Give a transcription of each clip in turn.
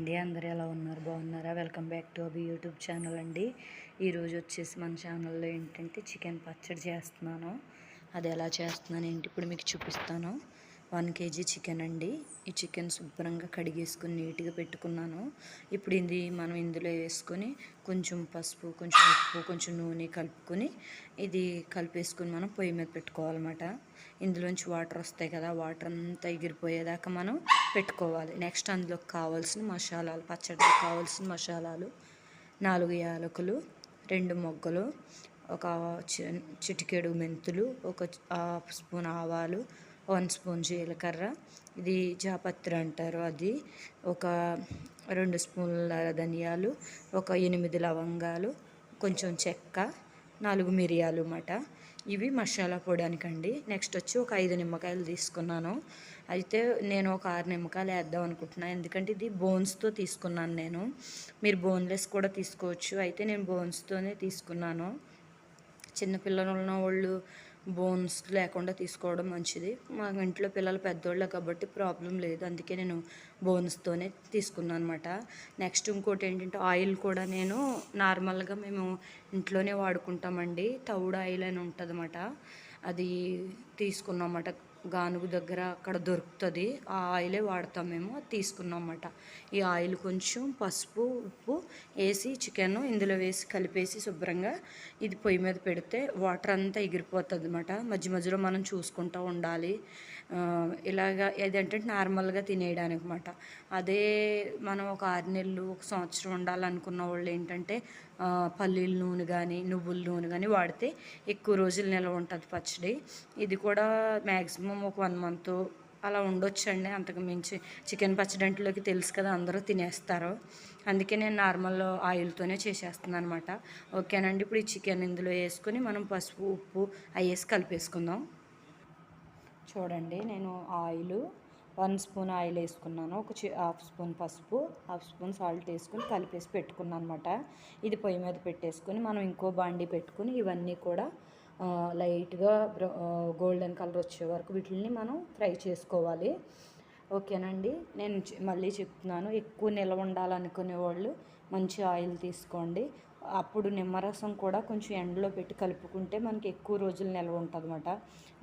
అండి. అందరూ ఎలా ఉన్నారు? బాగున్నారా? Welcome back to our YouTube channel అండి. ఈరోజు వచ్చేసి మన ఛానల్లో ఏంటంటే చికెన్ పచ్చడి చేస్తున్నాను. అది ఎలా చేస్తున్నాను ఏంటి ఇప్పుడు మీకు చూపిస్తాను. 1 kg చికెన్ అండి. ఈ చికెన్ శుభ్రంగా కడిగేసుకుని నీట్గా పెట్టుకున్నాను. ఇప్పుడు ఇది మనం ఇందులో వేసుకొని కొంచెం పసుపు, కొంచెం ఉప్పు, కొంచెం నూనె కలుపుకొని ఇది కలిపేసుకుని మనం పొయ్యి మీద పెట్టుకోవాలన్నమాట. ఇందులోంచి వాటర్ వస్తాయి కదా, వాటర్ అంతా ఎగిరిపోయేదాకా మనం పెట్టుకోవాలి. నెక్స్ట్ అందులోకి కావాల్సిన మసాలాలు, పచ్చడికి కావాల్సిన మసాలాలు 4 యాలకులు, 2 మొగ్గలు, ఒక చిటికెడు మెంతులు, ఒక హాఫ్ స్పూన్ ఆవాలు, 1 స్పూన్ జీలకర్ర, ఇది జాపత్రి అంటారు అది, ఒక 2 స్పూన్ల ధనియాలు, ఒక 8 లవంగాలు, కొంచెం చెక్క, 4 మిరియాలు అన్నమాట. ఇవి మసాలా పొడానికండి. నెక్స్ట్ వచ్చి ఒక 5 నిమ్మకాయలు తీసుకున్నాను. అయితే నేను ఒక 6 నిమ్మకాయలు వేద్దాం అనుకుంటున్నాను, ఎందుకంటే ఇది బోన్స్తో తీసుకున్నాను నేను. మీరు బోన్లెస్ కూడా తీసుకోవచ్చు, అయితే నేను బోన్స్తోనే తీసుకున్నాను. చిన్నపిల్లలు ఉన్న వాళ్ళు బోన్స్ లేకుండా తీసుకోవడం మంచిది. మా ఇంట్లో పిల్లలు పెద్దోళ్ళే కాబట్టి ప్రాబ్లం లేదు, అందుకే నేను బోన్స్తోనే తీసుకున్నాను అనమాట. నెక్స్ట్ ఇంకోటి ఏంటంటే ఆయిల్ కూడా నేను నార్మల్గా మేము ఇంట్లోనే వాడుకుంటామండి. తౌడు ఆయిల్ అని ఉంటుంది అన్నమాట, అది తీసుకున్నాం అన్నమాట. గానుగు దగ్గర అక్కడ దొరుకుతుంది, ఆ ఆయిలే వాడతాం మేము, అది తీసుకున్నాం అన్నమాట. ఈ ఆయిల్ కొంచెం పసుపు, ఉప్పు వేసి చికెన్ ఇందులో వేసి కలిపేసి శుభ్రంగా ఇది పొయ్యి మీద పెడితే వాటర్ అంతా ఎగిరిపోతుంది అన్నమాట. మధ్య మధ్యలో మనం చూసుకుంటూ ఉండాలి. ఇలాగా ఏదంటే నార్మల్గా తినేయడానికి అన్నమాట. అదే మనం ఒక 6 నెలలు, 1 సంవత్సరం ఉండాలనుకున్న వాళ్ళు ఏంటంటే పల్లీల నూనె కానీ, నువ్వుల నూనె కానీ వాడితే ఎక్కువ రోజులు నిల్వ ఉంటుంది పచ్చడి. ఇది కూడా మ్యాక్సిమం ఒక 1 మంత్ అలా ఉండొచ్చండి, అంతకు మించి. చికెన్ పచ్చడి అంట్లోకి తెలుసు కదా, అందరూ తినేస్తారు, అందుకే నేను నార్మల్ ఆయిల్తోనే చేసేస్తున్నాను అనమాట. ఓకేనండి. ఇప్పుడు ఈ చికెన్ ఇందులో వేసుకొని మనం పసుపు, ఉప్పు అవి వేసి కలిపేసుకుందాం. చూడండి, నేను ఆయిల్ 1 స్పూన్ ఆయిల్ వేసుకున్నాను, ఒక హాఫ్ స్పూన్ పసుపు, హాఫ్ స్పూన్ సాల్ట్ వేసుకుని కలిపేసి పెట్టుకున్నాను అనమాట. ఇది పొయ్యి మీద పెట్టేసుకొని మనం ఇంకో బాండీ పెట్టుకుని ఇవన్నీ కూడా లైట్గా గోల్డెన్ కలర్ వచ్చే వరకు వీటిని మనం ఫ్రై చేసుకోవాలి. ఓకేనండి. నేను మళ్ళీ చెప్తున్నాను, ఎక్కువ నిల్వ ఉండాలనుకునే వాళ్ళు మంచి ఆయిల్ తీసుకోండి. అప్పుడు నిమ్మరసం కూడా కొంచెం ఎండలో పెట్టి కలుపుకుంటే మనకి ఎక్కువ రోజులు నిల్వ ఉంటుంది అన్నమాట.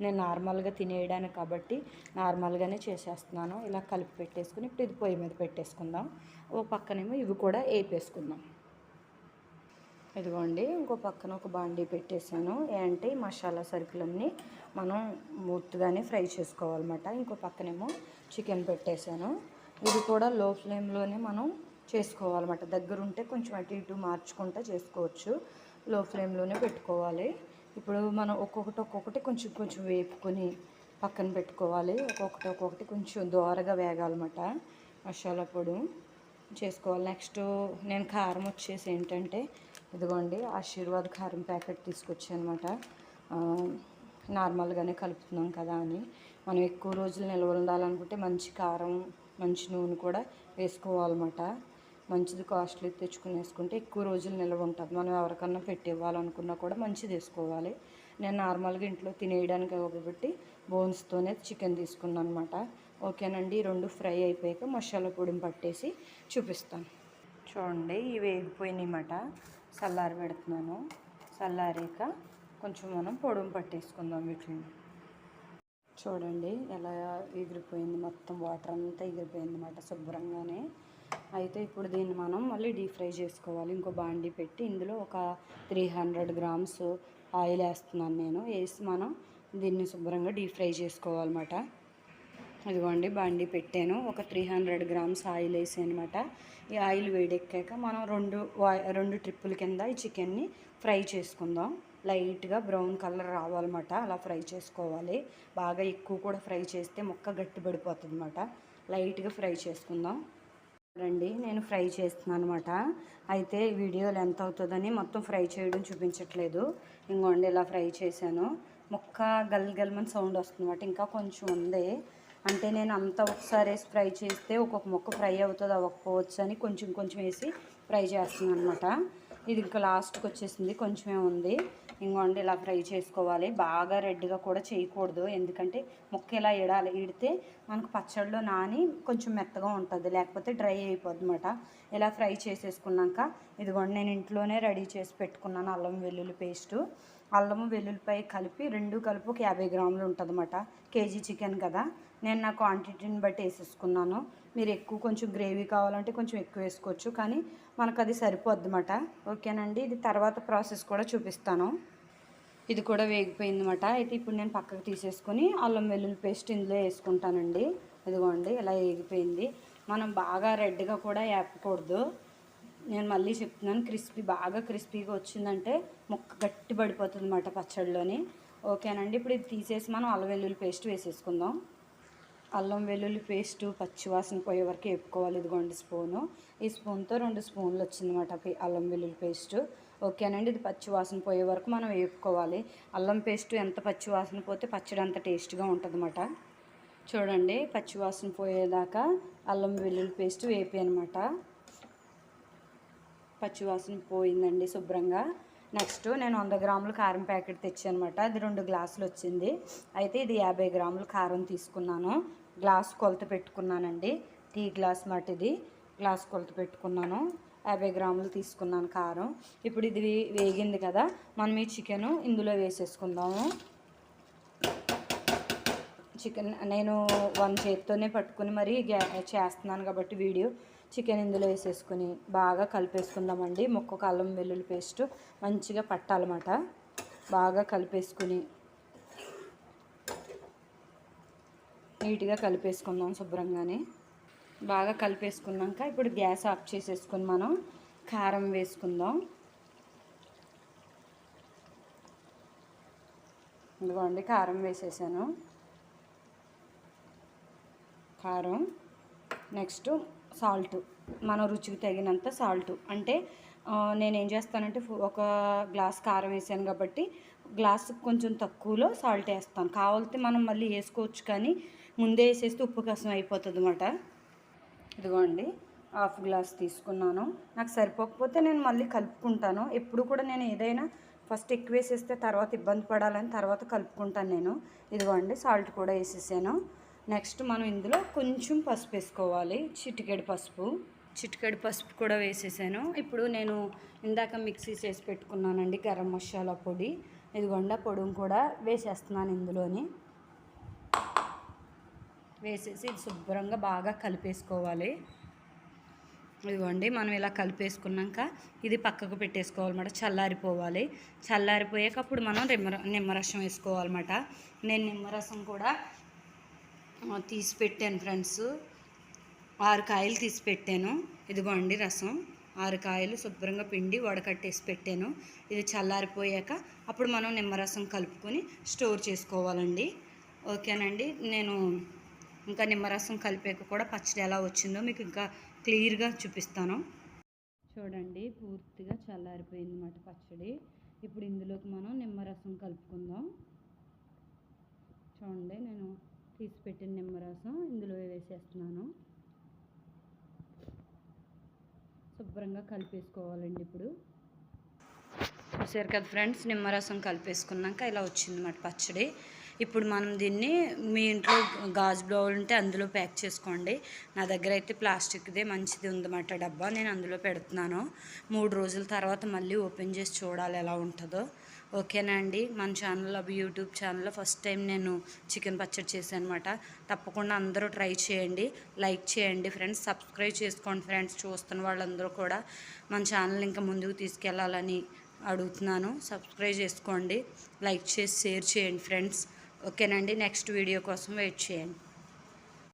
నేను నార్మల్గా తినేయడానికి కాబట్టి నార్మల్గానే చేసేస్తున్నాను. ఇలా కలిపి పెట్టేసుకుని ఇప్పుడు ఇది పొయ్యి మీద పెట్టేసుకుందాం. ఓ పక్కనేమో ఇవి కూడా వేపేసుకుందాం. ఇదిగోండి, ఇంకో పక్కన ఒక బాండీ పెట్టేశాను. ఏంటంటే ఈ మసాలా సరుకులన్నీ మనం మూర్తిగానే ఫ్రై చేసుకోవాలన్నమాట. ఇంకో పక్కనేమో చికెన్ పెట్టేశాను. ఇది కూడా లో ఫ్లేమ్లోనే మనం చేసుకోవాలన్నమాట. దగ్గర ఉంటే కొంచెం అటు ఇటు మార్చుకుంటూ చేసుకోవచ్చు, లో ఫ్లేమ్లోనే పెట్టుకోవాలి. ఇప్పుడు మనం ఒక్కొక్కటి కొంచెం కొంచెం వేపుకొని పక్కన పెట్టుకోవాలి. ఒక్కొక్కటి కొంచెం దోరగా వేగాలన్నమాట. మసాలా పొడి చేసుకోవాలి. నెక్స్ట్ నేను కారం వచ్చేసి ఏంటంటే ఇదిగోండి, ఆశీర్వాద్ కారం ప్యాకెట్ తీసుకొచ్చాను అనమాట. నార్మల్గానే కలుపుతున్నాం కదా అని. మనం ఎక్కువ రోజులు నిల్వ ఉండాలనుకుంటే మంచి కారం, మంచి నూనె కూడా వేసుకోవాలన్నమాట. మంచిది కాస్ట్లీ తెచ్చుకుని వేసుకుంటే ఎక్కువ రోజులు నిల్వ ఉంటుంది. మనం ఎవరికన్నా పెట్టి ఇవ్వాలనుకున్నా కూడా మంచిది వేసుకోవాలి. నేను నార్మల్గా ఇంట్లో తినేయడానికి కాబట్టి బోన్స్తోనే చికెన్ తీసుకున్నాను అనమాట. ఓకేనండి. 2 ఫ్రై అయిపోయాక మసాలా పొడిని పట్టేసి చూపిస్తాను. చూడండి, ఇవి వేగిపోయినాయి అన్నమాట. చల్లారి పెడుతున్నాను. చల్లారాక కొంచెం మనం పొడిని పట్టేసుకుందాం వీటిని. చూడండి ఎలా ఎగిరిపోయింది, మొత్తం వాటర్ అంతా ఎగిరిపోయింది అన్నమాట శుభ్రంగానే. అయితే ఇప్పుడు దీన్ని మనం మళ్ళీ డీప్ ఫ్రై చేసుకోవాలి. ఇంకో బాండీ పెట్టి ఇందులో ఒక 300 గ్రామ్స్ ఆయిల్ వేస్తున్నాను నేను. వేసి మనం దీన్ని శుభ్రంగా డీప్ ఫ్రై చేసుకోవాలన్నమాట. ఇదిగోండి, బాండీ పెట్టాను, ఒక 300 గ్రామ్స్ ఆయిల్ వేసాను అనమాట. ఈ ఆయిల్ వేడెక్కాక మనం 2 ట్రిప్పుల కింద ఈ చికెన్ని ఫ్రై చేసుకుందాం. లైట్గా బ్రౌన్ కలర్ రావాలన్నమాట, అలా ఫ్రై చేసుకోవాలి. బాగా ఎక్కువ కూడా ఫ్రై చేస్తే ముక్క గట్టిపడిపోతుంది అన్నమాట. లైట్గా ఫ్రై చేసుకుందాం. రండి, నేను ఫ్రై చేస్తున్నాను అనమాట. అయితే వీడియోలు ఎంత అవుతుందని మొత్తం ఫ్రై చేయడం చూపించట్లేదు. ఇంకోండి, ఇలా ఫ్రై చేశాను. ముక్క గల్గల్మని సౌండ్ వస్తుంది అన్నమాట. ఇంకా కొంచెం ఉంది, అంటే నేను అంతా ఒకసారి వేసి ఫ్రై చేస్తే ఒక్కొక్క ముక్క ఫ్రై అవుతుంది అవ్వకపోవచ్చు అని కొంచెం కొంచెం వేసి ఫ్రై చేస్తున్నాను అనమాట. ఇది ఇంకా లాస్ట్కి వచ్చేసింది, కొంచెమే ఉంది. ఇంకోండి ఇలా ఫ్రై చేసుకోవాలి. బాగా రెడ్గా కూడా చేయకూడదు, ఎందుకంటే ముక్క ఇలా ఇడితే మనకు పచ్చడిలో నాని కొంచెం మెత్తగా ఉంటుంది, లేకపోతే డ్రై అయిపోద్ది అన్నమాట. ఇలా ఫ్రై చేసేసుకున్నాక ఇదిగోండి నేను ఇంట్లోనే రెడీ చేసి పెట్టుకున్నాను అల్లం వెల్లుల్లి పేస్టు. అల్లము వెల్లుల్లిపాయ కలిపి రెండు కలిపి ఒక 50 గ్రాములు ఉంటుంది అన్నమాట. కేజీ చికెన్ కదా, నేను నా క్వాంటిటీని బట్టి వేసేసుకున్నాను. మీరు ఎక్కువ కొంచెం గ్రేవీ కావాలంటే కొంచెం ఎక్కువ వేసుకోవచ్చు, కానీ మనకు అది సరిపోద్ది అన్నమాట. ఓకేనండి, ఇది తర్వాత ప్రాసెస్ కూడా చూపిస్తాను. ఇది కూడా వేగిపోయింది అన్నమాట. అయితే ఇప్పుడు నేను పక్కకు తీసేసుకొని అల్లం వెల్లుల్లి పేస్ట్ ఇందులో వేసుకుంటానండి. ఇదిగోండి ఇలా వేగిపోయింది. మనం బాగా రెడ్గా కూడా వేపకూడదు, నేను మళ్ళీ చెప్తున్నాను. బాగా క్రిస్పీగా వచ్చిందంటే ముక్క గట్టి పడిపోతుంది అన్నమాట పచ్చడిలోని. ఓకేనండి, ఇప్పుడు ఇది తీసేసి మనం అల్లం వెల్లుల్లి పేస్ట్ వేసేసుకుందాం. అల్లం వెల్లుల్లి పేస్టు పచ్చివాసన పోయే వరకు వేపుకోవాలి. ఇదిగోండి స్పూను, ఈ స్పూన్తో 2 స్పూన్లు వచ్చిందన్నమాట అల్లం వెల్లుల్లి పేస్టు. ఓకేనండి, ఇది పచ్చివాసన పోయే వరకు మనం వేపుకోవాలి. అల్లం పేస్టు ఎంత పచ్చివాసన పోతే పచ్చడి అంత టేస్ట్గా ఉంటుంది అన్నమాట. చూడండి, పచ్చివాసన పోయేదాకా అల్లం వెల్లుల్లి పేస్ట్ వేపి అనమాట. పచ్చివాసన పోయిందండి శుభ్రంగా. నెక్స్ట్ నేను 100 గ్రాములు కారం ప్యాకెట్ తెచ్చాను అనమాట. అది 2 గ్లాసులు వచ్చింది. అయితే ఇది 50 గ్రాములు కారం తీసుకున్నాను. గ్లాస్ కొలత పెట్టుకున్నానండి, టీ గ్లాస్ మాట ఇది గ్లాస్ కొలత పెట్టుకున్నాను. 50 గ్రాములు తీసుకున్నాను కారం. ఇప్పుడు ఇది వేగింది కదా, మనం ఈ చికెను ఇందులో వేసేసుకుందాము. చికెన్ నేను 1 చేతితోనే పట్టుకుని మరీ చేస్తున్నాను కాబట్టి వీడియో. చికెన్ ఇందులో వేసేసుకుని బాగా కలిపేసుకుందామండి. ముక్కకు అల్లం వెల్లుల్లి పేస్ట్ మంచిగా పట్టాలన్నమాట. బాగా కలిపేసుకుని నీట్గా కలిపేసుకుందాం శుభ్రంగానే. బాగా కలిపేసుకున్నాక ఇప్పుడు గ్యాస్ ఆఫ్ చేసేసుకుని మనం కారం వేసుకుందాం. ఇదిగోండి కారం వేసేసాను. కారం, నెక్స్ట్ సాల్ట్, మన రుచికి తగినంత సాల్ట్. అంటే నేనేం చేస్తానంటే ఒక గ్లాస్ కారం వేసాను కాబట్టి గ్లాసుకి కొంచెం తక్కువలో సాల్ట్ వేస్తాను. కావాలితే మనం మళ్ళీ వేసుకోవచ్చు, కానీ ముందే వేసేస్తే ఉప్పు కసం అయిపోతుంది అన్నమాట. ఇదిగోండి 1/2 గ్లాస్ తీసుకున్నాను. నాకు సరిపోకపోతే నేను మళ్ళీ కలుపుకుంటాను. ఎప్పుడు కూడా నేను ఏదైనా ఫస్ట్ ఎక్కువ వేసేస్తే తర్వాత ఇబ్బంది పడాలని తర్వాత కలుపుకుంటాను నేను. ఇదిగోండి సాల్ట్ కూడా వేసేసాను. నెక్స్ట్ మనం ఇందులో కొంచెం పసుపు వేసుకోవాలి, చిటికెడు పసుపు కూడా వేసేసాను. ఇప్పుడు నేను ఇందాక మిక్సీ చేసి పెట్టుకున్నానండి గరం మసాలా పొడి. ఇదిగోండి పొడిని కూడా వేసేస్తున్నాను ఇందులోని. వేసేసి ఇది శుభ్రంగా బాగా కలిపేసుకోవాలి. ఇదిగోండి మనం ఇలా కలిపేసుకున్నాక ఇది పక్కకు పెట్టేసుకోవాలన్నమాట, చల్లారిపోవాలి. చల్లారిపోయాక అప్పుడు మనం నిమ్మరసం వేసుకోవాలన్నమాట. నేను నిమ్మరసం కూడా తీసి పెట్టాను ఫ్రెండ్స్, 6 కాయలు తీసి పెట్టాను. ఇదిగోండి రసం 6 కాయలు శుభ్రంగా పిండి వడకట్టేసి పెట్టాను. ఇది చల్లారిపోయాక అప్పుడు మనం నిమ్మరసం కలుపుకొని స్టోర్ చేసుకోవాలండి. ఓకేనండి, నేను ఇంకా నిమ్మరసం కలిపాక కూడా పచ్చడి ఎలా వచ్చిందో మీకు ఇంకా క్లియర్గా చూపిస్తాను. చూడండి, పూర్తిగా చల్లారిపోయింది అన్నమాట పచ్చడి. ఇప్పుడు ఇందులోకి మనం నిమ్మరసం కలుపుకుందాం. చూడండి, నేను తీసి పెట్టిన నిమ్మరసం ఇందులో వేసేస్తున్నాను. శుభ్రంగా కలిపేసుకోవాలండి. ఇప్పుడు చూసారు కదా ఫ్రెండ్స్, నిమ్మరసం కలిపేసుకున్నాక ఇలా వచ్చిందన్నమాట పచ్చడి. ఇప్పుడు మనం దీన్ని మీ ఇంట్లో గాజు బౌల్ ఉంటే అందులో ప్యాక్ చేసుకోండి. నా దగ్గర అయితే ప్లాస్టిక్దే మంచిది ఉందన్నమాట డబ్బా, నేను అందులో పెడుతున్నాను. 3 రోజుల తర్వాత మళ్ళీ ఓపెన్ చేసి చూడాలి ఎలా ఉంటుందో. ఓకేనా అండి, మన ఛానల్లో యూట్యూబ్ ఛానల్లో ఫస్ట్ టైం నేను చికెన్ పచ్చడి చేశాను అనమాట. తప్పకుండా అందరూ ట్రై చేయండి, లైక్ చేయండి ఫ్రెండ్స్, సబ్స్క్రైబ్ చేసుకోండి ఫ్రెండ్స్. చూస్తున్న వాళ్ళందరూ కూడా మన ఛానల్ ఇంకా ముందుకు తీసుకెళ్లాలని అడుగుతున్నాను. సబ్స్క్రైబ్ చేసుకోండి, లైక్ చేసి షేర్ చేయండి ఫ్రెండ్స్. ఓకేనండి, నెక్స్ట్ వీడియో కోసం వెయిట్ చేయండి.